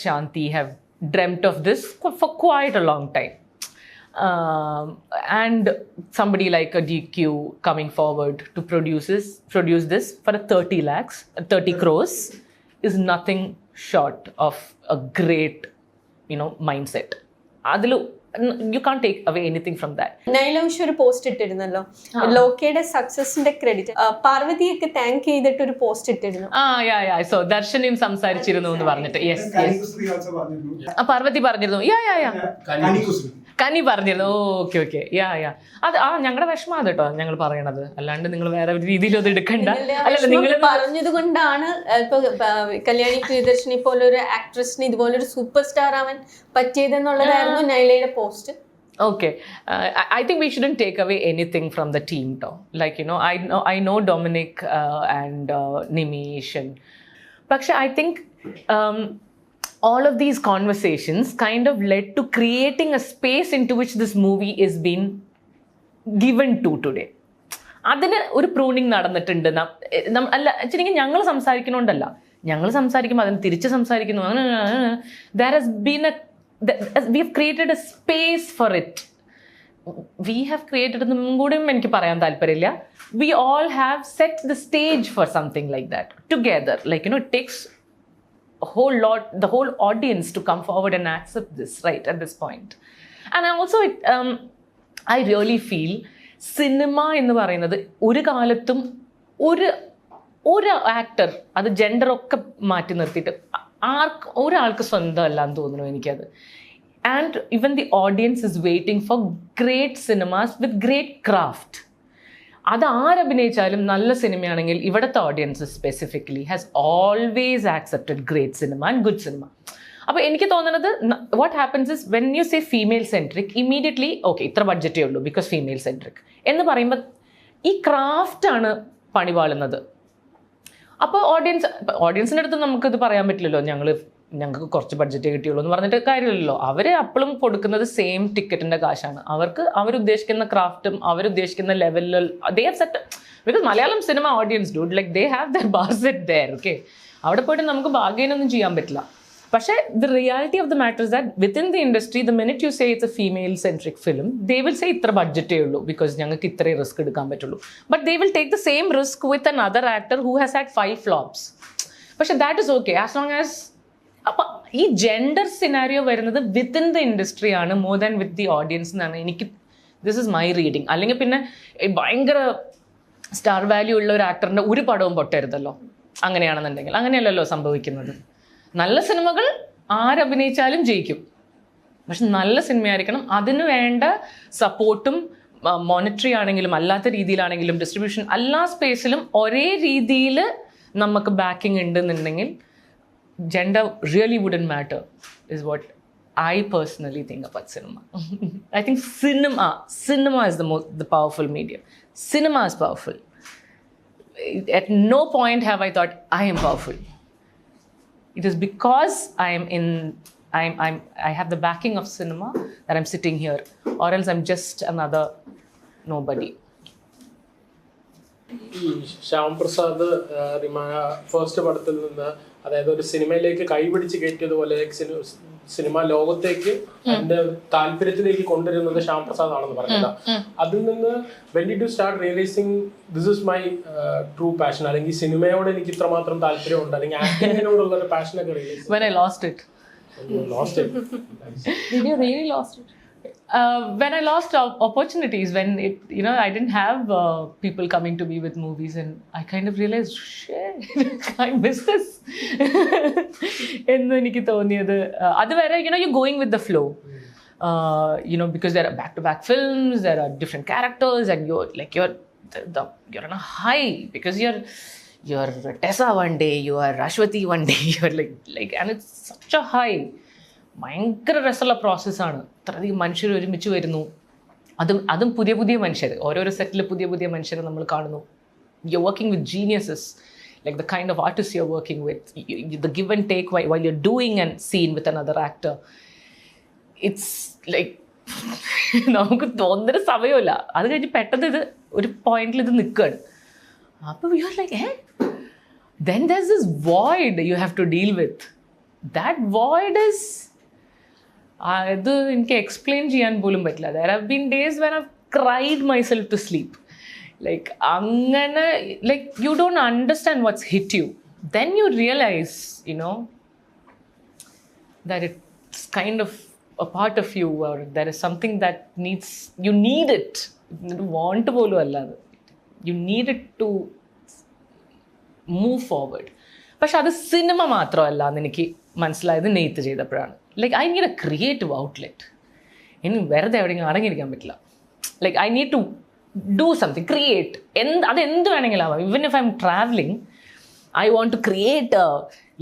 Shanti have dreamt of this for quite a long time. And somebody like a GQ coming forward to produce this for a 30 crores is nothing short of a great, mindset. Adilu, you can't take away anything from that. നൈലൗഷ് ഒരു post ഇട്ടിരുന്നല്ലോ, ലോകയുടെ സക്സസിന്റെ credit പാർവതിയൊക്കെ thank ചെയ്തിട്ട് ഒരു post ഇട്ടിരുന്നു. So ദർശനും സംസാരിച്ചിരുന്നു എന്ന് പറഞ്ഞിട്ട് പാർവതി പറഞ്ഞിരുന്നു. കനി പറഞ്ഞിരുന്നു. Okay അത് ഞങ്ങളുടെ വിഷമം അത് കേട്ടോ ഞങ്ങൾ പറയണത്, അല്ലാണ്ട് നിങ്ങൾ വേറെ ഒരു രീതിയിൽ അത് എടുക്കണ്ട. അല്ലല്ല, നിങ്ങൾ പറഞ്ഞത് കൊണ്ടാണ് ഇപ്പൊ കല്യാണി പ്രിയദർശിനി പോലെ ഒരു ആക്ട്രസിന് ഇതുപോലെ ഒരു സൂപ്പർ സ്റ്റാർ ആവാൻ പറ്റിയതെന്നുള്ളതായിരുന്നു നൈലയുടെ post. Okay, I think we shouldn't take away anything from the team though. Like, I know Dominic and Nimish, and Paksha, I think all of these conversations kind of led to creating a space into which this movie is being given to today. അതിന് ഒരു pruning നടന്നിട്ടുണ്ട്. അല്ല ശരിക്കും ഞങ്ങൾ സംസാരിക്കണോണ്ടല്ല, ഞങ്ങൾ സംസാരിക്കുമ്പോൾ അതിന് തിരിച്ച് സംസാരിക്കുന്നു. There has been we have created a space for it. We have created എന്നും കൂടിയും എനിക്ക് പറയാൻ താല്പര്യമില്ല. We all have set the stage for something like that together. Like, it takes a whole lot, the whole audience to come forward and accept this right at this point. And also I really feel cinema എന്ന് പറയുന്നത് ഒരു കാലത്തും ഒരു actor, അത് gender ഒക്കെ മാറ്റി നിർത്തിയിട്ട് ഒരാൾക്ക് സ്വന്തമല്ല എന്ന് തോന്നുന്നു എനിക്കത്. And even the audience is waiting for great cinemas with great craft. അത് ആരഭിനയിച്ചാലും നല്ല സിനിമയാണെങ്കിൽ ഇവിടുത്തെ audience specifically has always accepted great cinema and good cinema. അപ്പോൾ എനിക്ക് തോന്നുന്നത് what happens is when you say female centric, immediately okay ഇത്ര ബഡ്ജറ്റേ ഉള്ളൂ because female centric എന്ന് പറയുമ്പോൾ ഈ ക്രാഫ്റ്റാണ് പണിവാളുന്നത്. അപ്പോൾ ഓഡിയൻസിൻ്റെ അടുത്ത് നമുക്കിത് പറയാൻ പറ്റില്ലല്ലോ, ഞങ്ങൾക്ക് കുറച്ച് ബഡ്ജറ്റേ കിട്ടിയുള്ളൂ എന്ന് പറഞ്ഞിട്ട് കാര്യമില്ലല്ലോ. അവർ അപ്പോഴും കൊടുക്കുന്നത് സെയിം ടിക്കറ്റിൻ്റെ കാശാണ്. അവരുദ്ദേശിക്കുന്ന ക്രാഫ്റ്റും അവരുദ്ദേശിക്കുന്ന ലെവലിൽ they have set, because Malayalam cinema audience do like they have their bar set there. Okay, അവിടെ പോയിട്ട് നമുക്ക് ബാർഗെയിനൊന്നും ചെയ്യാൻ പറ്റില്ല. പക്ഷേ the reality of the matter is that within the industry, the minute you say it's a female centric film, they will say ഇത്ര ബഡ്ജറ്റേ ഉള്ളൂ because ഞങ്ങൾക്ക് ഇത്രയും റിസ്ക് എടുക്കാൻ പറ്റുള്ളൂ. But they will take the same risk with another actor who has had 5 flops. പക്ഷേ that is okay as long as, അപ്പം ഈ gender scenario വരുന്നത് വിത്തിൻ ദ ഇൻഡസ്ട്രി ആണ് more than with the audience എന്നാണ് എനിക്ക്, this is my reading. അല്ലെങ്കിൽ പിന്നെ ഭയങ്കര സ്റ്റാർ വാല്യൂ ഉള്ള ഒരു ആക്ടറിൻ്റെ ഒരു പടവും പൊട്ടരുതല്ലോ. അങ്ങനെയാണെന്നുണ്ടെങ്കിൽ അങ്ങനെയല്ലല്ലോ സംഭവിക്കുന്നത്. നല്ല സിനിമകൾ ആരഭിനയിച്ചാലും ജയിക്കും, പക്ഷെ നല്ല സിനിമയായിരിക്കണം. അതിന് വേണ്ട സപ്പോർട്ടും മോണിറ്ററി ആണെങ്കിലും അല്ലാത്ത രീതിയിലാണെങ്കിലും ഡിസ്ട്രിബ്യൂഷൻ എല്ലാ സ്പേസിലും ഒരേ രീതിയിൽ നമുക്ക് ബാക്കിംഗ് ഉണ്ടെന്നുണ്ടെങ്കിൽ gender really wouldn't matter, is what I personally think about cinema. I think cinema is the powerful medium. Cinema is powerful. At no point have I thought I am powerful. It is because I have the backing of cinema that I'm sitting here, or else I'm just another nobody. Shyam Prasad first പടത്തിൽ നിന്ന്, അതായത് ഒരു സിനിമയിലേക്ക് കൈപിടിച്ച് കയറ്റിയതുപോലെ cinema ലോകത്തേക്ക് എന്റെ താല്പര്യത്തിലേക്ക് കൊണ്ടുവരുന്നത് ശ്യാം പ്രസാദ് ആണെന്ന് പറഞ്ഞത്. അതിൽ നിന്ന് when did you start realizing this is my true passion, അല്ലെങ്കിൽ സിനിമയോട് എനിക്ക് ഇത്രമാത്രം താല്പര്യമുണ്ട്, അല്ലെങ്കിൽ ആക്ടിങ്ങിനോടുള്ള ഒരു പാഷൻ ഒക്കെ realise? When I lost it. Lost it. Did you really lost it? When I lost opportunities, when it, I didn't have people coming to me with movies, and I kind of realized, shit, I miss this. ennu enikku thoniyadu adu vere, you're going with the flow, because there are back-to-back films, there are different characters, and you're on a high because you're Tessa one day, you are Ashwati one day, you're like and it's such a high. ഭയങ്കര രസമുള്ള പ്രോസസ്സാണ്. അത്രയധികം മനുഷ്യർ ഒരുമിച്ച് വരുന്നു, അതും പുതിയ മനുഷ്യർ, ഓരോരോ സെറ്റിൽ പുതിയ മനുഷ്യരെ നമ്മൾ കാണുന്നു. You are working with geniuses, like the kind of artist you are working with, the give and take while you are doing and scene with another actor. It's like നമുക്ക് തോന്നുന്നൊരു സമയമില്ല. അത് കഴിഞ്ഞ് പെട്ടെന്ന് ഇത് ഒരു പോയിന്റിൽ ഇത് നിൽക്കുകയാണ്. അപ്പോൾ you are like then there's this void you have to deal with. that void is അത് എനിക്ക് എക്സ്പ്ലെയിൻ ചെയ്യാൻ പോലും പറ്റില്ല. There have been days when I cried myself to sleep. Like അങ്ങനെ like you don't understand what's hit you. Then you realise that it's kind of a part of you, or there is something that you need it. You want പോലും അല്ലാതെ you need it to move forward. പക്ഷെ അത് cinema മാത്രമല്ല എന്ന് എനിക്ക് മനസ്സിലായത് നെയ്ത്ത് ചെയ്തപ്പോഴാണ്. Like I need a creative outlet. ഇനി വെറുതെ എവിടെയെങ്കിലും അടങ്ങിയിരിക്കാൻ പറ്റില്ല. Like I need to do something, create. അതെന്ത് വേണമെങ്കിലും ആവാം. Even if I am travelling, I want to create a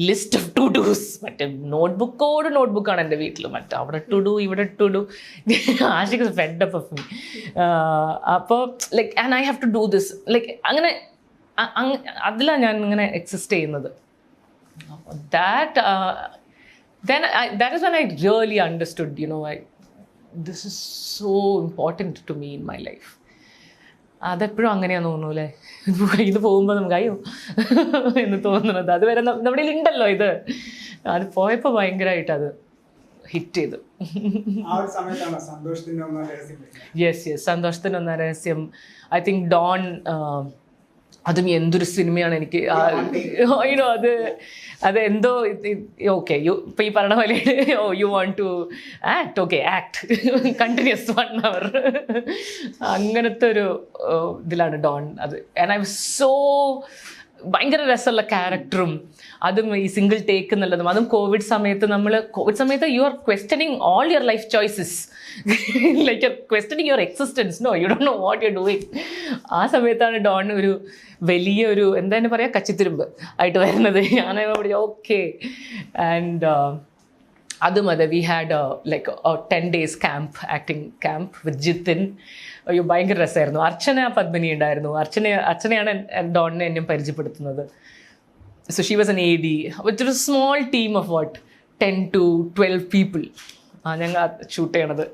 list of to dos. മറ്റേ നോട്ട്ബുക്കാണ് എൻ്റെ വീട്ടിൽ. മറ്റേ അവിടെ ടു ഡു, ഇവിടെ to do. Ashiq is fed up of me. അപ്പോൾ like and I have to do this. Like അങ്ങനെ അതിലാണ് ഞാൻ ഇങ്ങനെ എക്സിസ്റ്റ് ചെയ്യുന്നത്. That is when I really understood, this is so important to me in my life. അതെപ്പോഴും അങ്ങനെയാന്ന് തോന്നുന്നു അല്ലേ. ഇത് പോകുമ്പോൾ നമുക്ക് അയ്യോ എന്ന് തോന്നുന്നത് അതുവരെ നമ്മുടെ ഉണ്ടല്ലോ. അത് പോയപ്പോൾ ഭയങ്കരമായിട്ട് അത് ഹിറ്റ് ചെയ്തു. യെസ്, സന്തോഷത്തിന് ഒന്നാം രഹസ്യം. ഐ തിങ്ക് ഡോൺ, അതും എന്തൊരു സിനിമയാണ്. എനിക്ക് അത് എന്തോ ഓക്കെ ഇപ്പം ഈ പറഞ്ഞ പോലെ you want to act, okay act continuous 1 hour അങ്ങനത്തെ ഒരു ഇതിലാണ് ഡോൺ. അത് ആൻഡ് ഐ വാസ് സോ ഭയങ്കര രസമുള്ള ക്യാരക്ടറും അതും ഈ സിംഗിൾ ടേക്ക് എന്നുള്ളതും. അതും കോവിഡ് സമയത്ത് you are questioning all your life choices. Like your questioning your existence. No, you don't know what you are doing. ആ സമയത്താണ് ഡോൺ ഒരു വലിയൊരു എന്താണ് പറയുക, കച്ചിത്തിരുമ്പ് ആയിട്ട് വരുന്നത്. ഞാൻ പറഞ്ഞു ഓക്കെ. ആൻഡ് അതും അതെ, we had like 10 days camp, acting camp with Jithin. അയ്യോ ഭയങ്കര രസമായിരുന്നു. അർച്ചന പത്മിനി ഉണ്ടായിരുന്നു. അർച്ചനയാണ് ഡോണിനെ എന്നെ പരിചയപ്പെടുത്തുന്നത്. So she was an AD വിത്ത് ഒരു small team of 10 to 12 people. ഞങ്ങൾ ഷൂട്ട് ചെയ്യണത്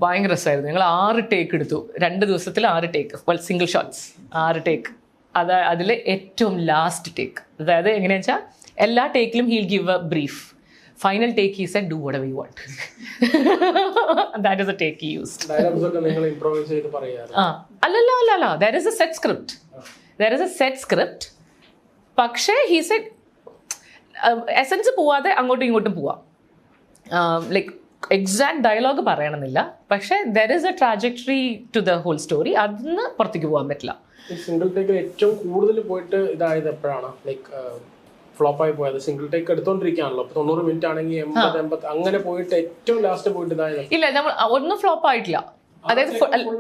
ഭയങ്കര രസമായിരുന്നു. ഞങ്ങൾ 6 ടേക്ക് എടുത്തു. 2 ദിവസത്തിൽ 6 ടേക്ക്, സിംഗിൾ ഷോട്ട്സ് 6 ടേക്ക്. അതിൽ ഏറ്റവും ലാസ്റ്റ് ടേക്ക്, അതായത് എങ്ങനെയാണെന്ന് വെച്ചാൽ എല്ലാ ടേക്കിലും he'll give a brief. Final take he said, do whatever you want. That is the take he used. Dialogues ഒക്കെ നിങ്ങൾ ഇംപ്രൂവൈസ് ചെയ്ത് പറയാറ്? അല്ലല്ല, there is a set script. പക്ഷേ he said എസൻസ് പോവാതെ അങ്ങോട്ടും ഇങ്ങോട്ടും പോവാം. ലൈക്ക് എക്സാക്ട് ഡയലോഗ് പറയണമെന്നില്ല, പക്ഷേ there is a trajectory to the whole story. അതിന് പുറത്തേക്ക് പോകാൻ പറ്റില്ല. സിംഗിൾ ടേക്കിൽ ഏറ്റവും കൂടുതൽ പോയിട്ട് ഇതായത് എപ്പോഴാണ്? ലൈക്ക് ഫ്ലോപ്പായി പോയത് സിംഗിൾ ടേക്ക് എടുത്തോണ്ടിരിക്കുകയാണല്ലോ. 90 മിനിറ്റ് ആണെങ്കിൽ 80 അങ്ങനെ പോയിട്ട് ഏറ്റവും ലാസ്റ്റ് പോയിട്ട് ഇതായത്? ഇല്ല, നമ്മൾ ഒന്നും ഫ്ലോപ്പ് ആയിട്ടില്ല. അതായത്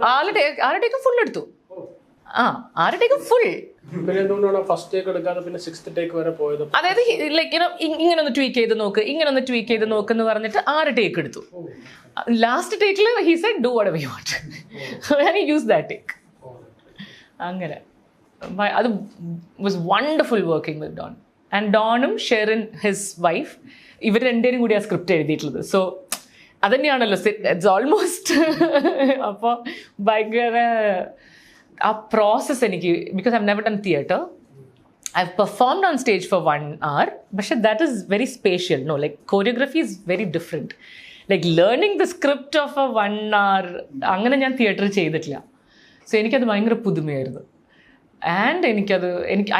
6 ടേക്ക് ഫുൾ എടുത്തു. 6 ടേക്ക് ഫുൾ. പിന്നെ എന്തുകൊണ്ടാണ് ഫസ്റ്റ് ടേക്ക് എടുക്കാതെ പിന്നെ 6th ടേക്ക് വരെ പോയത്? അതായത് ലൈക്ക് ഇങ്ങനെ ഒന്ന് ട്വീക്ക് ചെയ്ത് നോക്ക് എന്ന് പറഞ്ഞിട്ട് 6 ടേക്ക് എടുത്തു. ലാസ്റ്റ് ടേക്കിൽ he said do whatever you want and he used that take. അങ്ങനെ അത് was wonderful working with Don. And ഡോണും ഷെറിൻ ഹിസ് വൈഫ്, ഇവർ രണ്ടുപേരും കൂടി ആ സ്ക്രിപ്റ്റ് എഴുതിയിട്ടുള്ളത്. സോ അതുതന്നെയാണല്ലോ, ഇറ്റ്സ് ഓൾമോസ്റ്റ്. അപ്പോൾ ഭയങ്കര ആ പ്രോസസ്സ് എനിക്ക്, because I have never done theatre, I have performed on stage for 1 hour, പക്ഷേ that is very spatial. No, like choreography is very different. Like learning the script of a 1 hour അങ്ങനെ ഞാൻ തിയേറ്ററിൽ ചെയ്തിട്ടില്ല. So എനിക്കത് ഭയങ്കര പുതുമയായിരുന്നു. And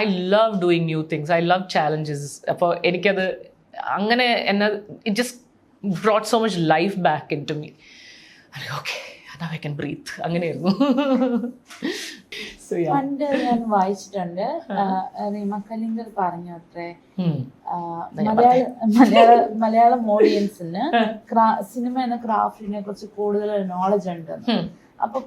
I love doing new things, I love challenges. അപ്പോൾ എനിക്കത് അങ്ങനെ it just brought so much life back in to me. Okay, now I can breathe. അങ്ങനെയായിരുന്നു. പണ്ട് ഞാൻ വായിച്ചിട്ടുണ്ട്, റീമ കല്ലിങ്കൽ പറഞ്ഞു അത്രേ, മലയാളം ഓഡിയൻസിന് സിനിമ എന്ന ക്രാഫ്റ്റിനെ കുറിച്ച് കൂടുതൽ നോളജ് ഉണ്ട്. അപ്പൊ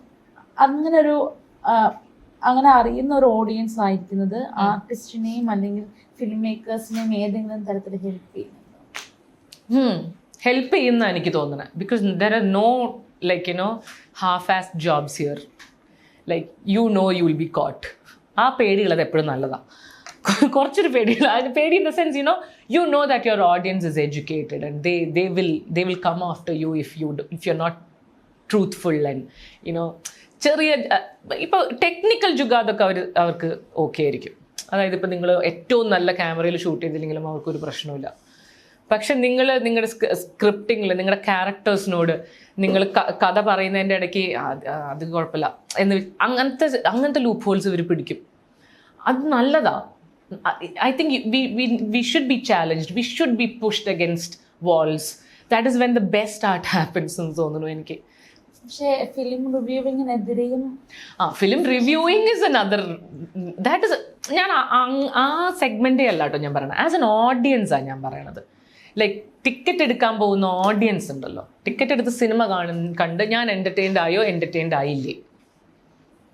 അങ്ങനെ അറിയുന്ന ഒരു ഓഡിയൻസ് ആയിരിക്കുന്നത് ആർട്ടിസ്റ്റിനെയും അല്ലെങ്കിൽ ഫിലിം മേക്കേഴ്സിനെയും ഏതെങ്കിലും തരത്തിൽ ഹെൽപ്പ് ചെയ്യുന്നുണ്ടോ? ഹെൽപ്പ് ചെയ്യുന്ന എനിക്ക് തോന്നുന്നത്. Because there are no half-assed jobs here. Like you will be caught. ആ പേടിയുള്ളത് എപ്പോഴും നല്ലതാണ്. കുറച്ചൊരു പേടിയുള്ള പേടി in the sense you know that your audience is educated and they will come after you if you're not truthful and ചെറിയ ഇപ്പോൾ technical ജുഗാദൊക്കെ അവർക്ക് okay ആയിരിക്കും. അതായത് ഇപ്പോൾ നിങ്ങൾ ഏറ്റവും നല്ല ക്യാമറയിൽ ഷൂട്ട് ചെയ്തില്ലെങ്കിലും അവർക്കൊരു പ്രശ്നമില്ല. പക്ഷെ നിങ്ങളുടെ സ്ക്രിപ്റ്റിങ്ങിൽ നിങ്ങളുടെ ക്യാരക്ടേഴ്സിനോട് നിങ്ങൾ കഥ പറയുന്നതിൻ്റെ ഇടയ്ക്ക് അത് കുഴപ്പമില്ല എന്ന് അങ്ങനത്തെ ലൂപ്പ് ഹോൾസ് ഇവർ പിടിക്കും. അത് നല്ലതാ. I think we should be challenged, we should be pushed against walls. That is when the best art happens എന്ന് തോന്നുന്നു എനിക്ക്. പക്ഷേ ഫിലിം റിവ്യൂവിങ്ങിനെതിരെയും film reviewing is another, that is, ഞാൻ ആ സെഗ്മെൻറ്റേ അല്ല കേട്ടോ ഞാൻ പറയണത്. ആസ് എൻ ഓഡിയൻസാണ് ഞാൻ പറയണത്. ലൈക്ക് ടിക്കറ്റ് എടുക്കാൻ പോകുന്ന ഓഡിയൻസ് ഉണ്ടല്ലോ, ടിക്കറ്റ് എടുത്ത് സിനിമ കണ്ട് ഞാൻ എൻ്റർടൈൻഡ് ആയോ എൻ്റർടൈൻഡ് ആയില്ലേ,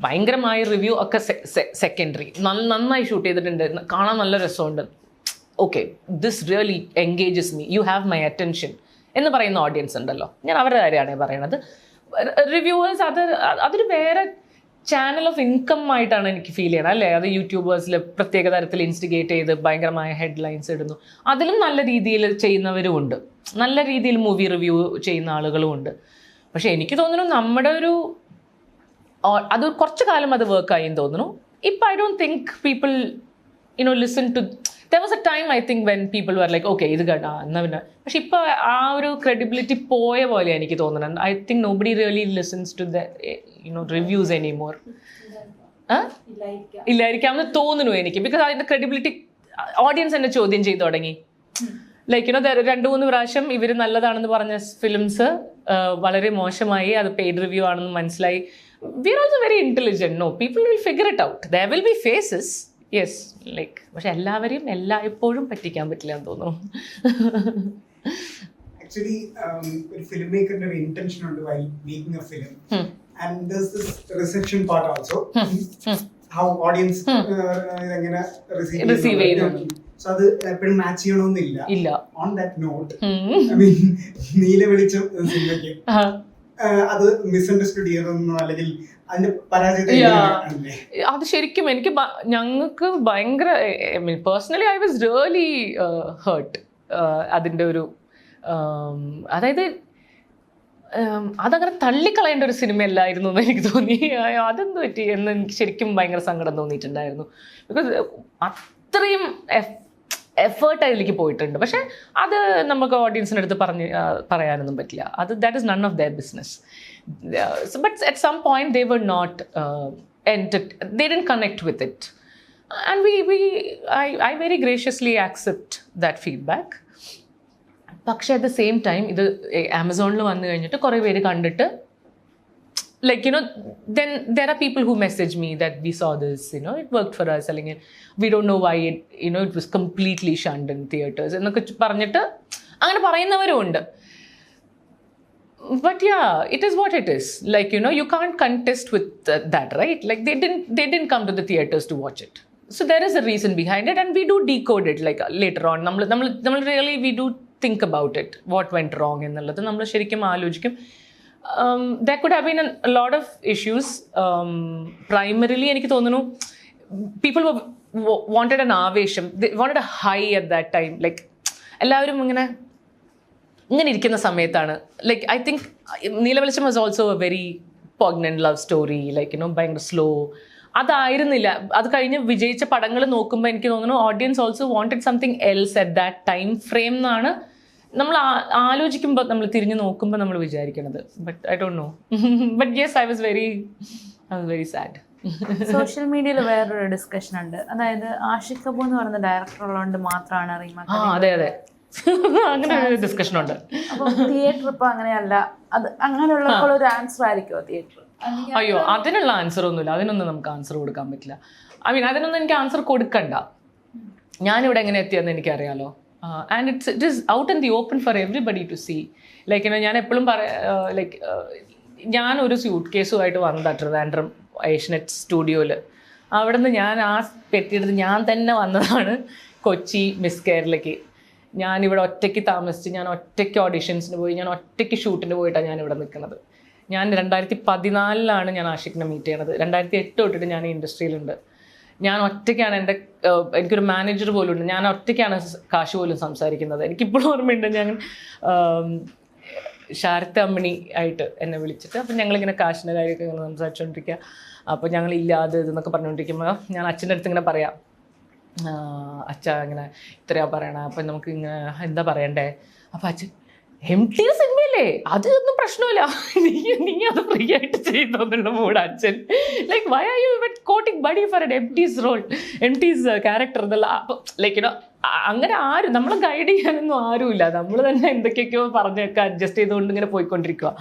ഭയങ്കരമായ റിവ്യൂ ഒക്കെ സെക്കൻഡറി. നന്നായി ഷൂട്ട് ചെയ്തിട്ടുണ്ട്, കാണാൻ നല്ല രസമുണ്ട്, okay this really engages me, you have my attention എന്ന് പറയുന്ന ഓഡിയൻസ് ഉണ്ടല്ലോ, ഞാൻ അവരുടെ കാര്യമാണ് പറയണത്. റിവ്യൂവേഴ്സ് അതൊരു വേറെ ചാനൽ ഓഫ് ഇൻകം ആയിട്ടാണ് എനിക്ക് ഫീൽ ചെയ്യണം അല്ലേ. അത് യൂട്യൂബേഴ്സിൽ പ്രത്യേക തരത്തിൽ ഇൻസ്റ്റിഗേറ്റ് ചെയ്ത് ഭയങ്കരമായ ഹെഡ്ലൈൻസ് ഇടുന്നു. അതിലും നല്ല രീതിയിൽ ചെയ്യുന്നവരും ഉണ്ട്, നല്ല രീതിയിൽ മൂവി റിവ്യൂ ചെയ്യുന്ന ആളുകളും ഉണ്ട്. പക്ഷെ എനിക്ക് തോന്നുന്നു നമ്മുടെ ഒരു അത് കുറച്ച് കാലം അത് വർക്കായി എന്ന് തോന്നുന്നു. ഇപ്പം I don't think people listen to. There was a time I think when people were like, okay, ഇത് കേട്ടാ എന്നാ പിന്നെ. പക്ഷെ ഇപ്പോൾ ആ ഒരു ക്രെഡിബിലിറ്റി പോയ പോലെ എനിക്ക് തോന്നുന്നത്. I think nobody really listens to the reviews anymore. ഇല്ലായിരിക്കാമെന്ന് തോന്നുന്നു എനിക്ക്. ബിക്കോസ് അതിൻ്റെ ക്രെഡിബിലിറ്റി ഓഡിയൻസ് എന്നെ ചോദ്യം ചെയ്തു തുടങ്ങി. ലൈക്ക് 2-3 പ്രാവശ്യം ഇവർ നല്ലതാണെന്ന് പറഞ്ഞ ഫിലിംസ് വളരെ മോശമായി, അത് പെയ്ഡ് റിവ്യൂ ആണെന്ന് മനസ്സിലായി. We are also very intelligent. No, people will figure it out. There will be faces. Yes, like പക്ഷെ എല്ലാവരെയും എല്ലായ്പ്പോഴും പറ്റിക്കാൻ പറ്റില്ല എന്ന് തോന്നുന്നു. ആക്ച്വലി ഒരു ഫിലിം മേക്കറിന്റെ ഒരു ഇന്റൻഷൻ ഉണ്ട് while making a film, and there is this reception part also, how audience എങ്ങനെ റിസീവ് ചെയ്യുന്നു. സോ അത് എപ്പോഴും മാച്ച് ചെയ്യണമെന്നില്ല. On that note, I mean Neelavelicham സിനിമയ്ക്ക് അത് മിസ്അണ്ടർസ്റ്റുഡ് ചെയ്തതെന്നോ അല്ലെങ്കിൽ അത് ശരിക്കും ഞങ്ങൾക്ക് ഭയങ്കര, I mean personally I was really hurt. അതിൻ്റെ ഒരു അതായത് അതങ്ങനെ തള്ളിക്കളയേണ്ട ഒരു സിനിമയല്ലായിരുന്നു എന്ന് എനിക്ക് തോന്നി. അതെന്ത് പറ്റി എന്ന് എനിക്ക് ശരിക്കും ഭയങ്കര സങ്കടം തോന്നിയിട്ടുണ്ടായിരുന്നു. ബിക്കോസ് അത്രയും എഫേർട്ട് അതിലേക്ക് പോയിട്ടുണ്ട്. പക്ഷെ അത് നമുക്ക് ഓഡിയൻസിൻ്റെ അടുത്ത് പറയാനൊന്നും പറ്റില്ല. That is none of their business. But at some point they were not they didn't connect with it, and I very graciously accept that feedback. പക്ഷെ at the same time ഇത് ആമസോണിൽ വന്നു കഴിഞ്ഞിട്ട് കുറേ പേര് കണ്ടിട്ട് like then there are people who message me that we saw this, it worked for us, അല്ലെങ്കിൽ we don't know why it was completely shunned in theaters എന്നൊക്കെ പറഞ്ഞിട്ട് അങ്ങനെ പറയുന്നവരും ഉണ്ട്. But yeah, it is what it is. Like you can't contest with that, right? Like they didn't come to the theaters to watch it. So there is a reason behind it, and we do decode it like later on. Nammal really we do think about it, what went wrong ennallathu nammal sherikkum aalochikkum. There could have been a lot of issues. Primarily enikku thonunu people wanted an avesham, they wanted a high at that time. Like എല്ലാവരും ഇങ്ങനെ ഇരിക്കുന്ന സമയത്താണ് like I think Neelavelicham was also a very poignant love story, like ഭയങ്കര slow. അതായിരുന്നില്ല. അത് കഴിഞ്ഞ് വിജയിച്ച പടങ്ങൾ നോക്കുമ്പോൾ എനിക്ക് തോന്നുന്നു audience also wanted something else at that time frame എന്നാണ് നമ്മൾ ആലോചിക്കുമ്പോൾ, നമ്മൾ തിരിഞ്ഞു നോക്കുമ്പോൾ നമ്മൾ വിചാരിക്കണത്. But I don't know. But yes I was very sad. Social മീഡിയയിൽ വേറൊരു ഡിസ്കഷൻ ഉണ്ട്, അതായത് ആഷിഖ് കപൂർ എന്ന് പറയുന്ന ഡയറക്ടർ ഉള്ളതുകൊണ്ട് മാത്രമാണ് റീമ. അതെ അങ്ങനെ ഒരു ഡിസ്കഷൻ ഉണ്ട്. അപ്പോൾ തിയേറ്റർ ഇപ്പോൾ അങ്ങനെയല്ല, അത് അങ്ങനെയുള്ളപ്പോൾ ഒരു ആൻസർ ആയിരിക്കുമോ തിയേറ്റർ? അയ്യോ, അതിനുള്ള ആൻസർ ഒന്നുമില്ല. അതിനൊന്നും നമുക്ക് ആൻസർ കൊടുക്കാൻ പറ്റില്ല. ഐ മീൻ അതിനൊന്നും എനിക്ക് ആൻസർ കൊടുക്കണ്ട. ഞാനിവിടെ എങ്ങനെ എത്തിയെന്ന് എനിക്കറിയാലോ. And it is out in the open for everybody to see. Like ഞാൻ എപ്പോഴും ലൈക്ക് ഞാനൊരു സ്യൂട്ട് കേസുമായിട്ട് വന്നതാണ് ട്രിവാൻഡ്രം ഏഷ്യനെറ്റ് സ്റ്റുഡിയോയിൽ. അവിടെ നിന്ന് ഞാൻ ആ പെട്ടിയെടുത്ത് ഞാൻ തന്നെ വന്നതാണ് കൊച്ചി മിസ് കേരളയ്ക്ക്. ഞാനിവിടെ ഒറ്റയ്ക്ക് താമസിച്ച്, ഞാൻ ഒറ്റയ്ക്ക് ഓഡിഷൻസിന് പോയി, ഞാൻ ഒറ്റയ്ക്ക് ഷൂട്ടിന് പോയിട്ടാണ് ഞാനിവിടെ നിൽക്കുന്നത്. ഞാൻ 2014 ഞാൻ ആഷിഖിനെ മീറ്റ് ചെയ്യണത്. 2008 തൊട്ടിട്ട് ഞാൻ ഈ ഇൻഡസ്ട്രിയിലുണ്ട്. ഞാൻ ഒറ്റയ്ക്കാണ്, എനിക്കൊരു മാനേജർ പോലും ഉണ്ട്. ഞാൻ ഒറ്റയ്ക്കാണ് കാശ് പോലും സംസാരിക്കുന്നത്. എനിക്കിപ്പോഴും ഓർമ്മയുണ്ട്, ഞാൻ ശാരദ അമ്മണി ആയിട്ട് എന്നെ വിളിച്ചിട്ട്, അപ്പം ഞങ്ങളിങ്ങനെ കാശിൻ്റെ കാര്യമൊക്കെ ഇങ്ങനെ സംസാരിച്ചുകൊണ്ടിരിക്കുക. അപ്പോൾ ഞങ്ങളില്ലാതെ ഇതെന്നൊക്കെ പറഞ്ഞുകൊണ്ടിരിക്കുമ്പോൾ ഞാൻ അച്ഛൻ്റെ അടുത്ത് ഇങ്ങനെ പറയാം, അച്ഛ ഇങ്ങനെ ഇത്രയാ പറയണ, അപ്പം നമുക്ക് ഇങ്ങനെ എന്താ പറയണ്ടേ, അപ്പം അച്ഛൻ empty സിനിമയല്ലേ, അതൊന്നും പ്രശ്നമില്ല, നീ അത് ഫ്രീ ആയിട്ട് ചെയ്യുന്നുള്ള മൂഡ് അച്ഛൻ. Like why are you even quoting buddy for an empties role, empties character എന്നുള്ള. അപ്പം ലൈക്ക് യുനോ അങ്ങനെ ആരും നമ്മളെ ഗൈഡ് ചെയ്യാനൊന്നും ആരുമില്ല, നമ്മൾ തന്നെ എന്തൊക്കെയൊക്കെയോ പറഞ്ഞൊക്കെ അഡ്ജസ്റ്റ് ചെയ്തുകൊണ്ട് ഇങ്ങനെ പോയിക്കൊണ്ടിരിക്കുക.